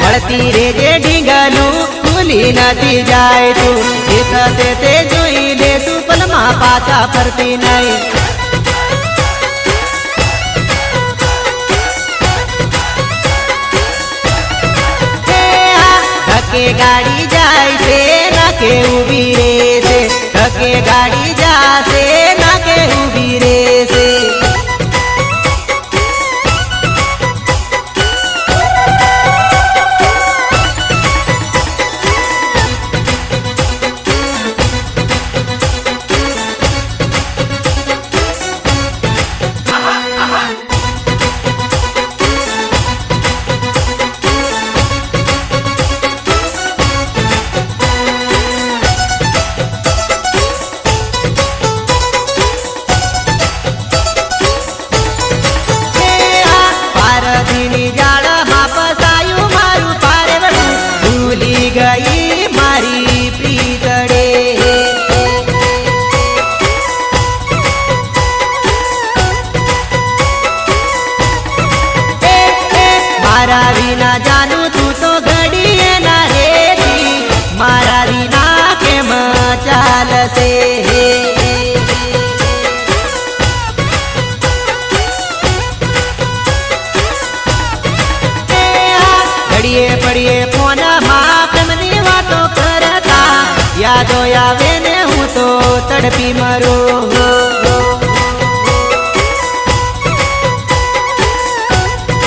વળતી રે જે ઢીંગલું ભૂલી નથી જાય તું એ થશે તે જોઈ લે તું પલમાં પાછા ફરતી નહીં ધકે ગાડી જાય છે નાકે ઊભી રે છે ધકે ગાડી જાશે નાકે ઊભી રે છે ગઈ મારી પ્રીતડે મારા વિના જાનું તું તો ઘડીએ ના રેતી મારા વિના કેમ ચાલશે ઘડીએ પડીએ ફોનમાં પ્રેમની વાતો કરતા યાદો આવે ને હું તો તડપી મરું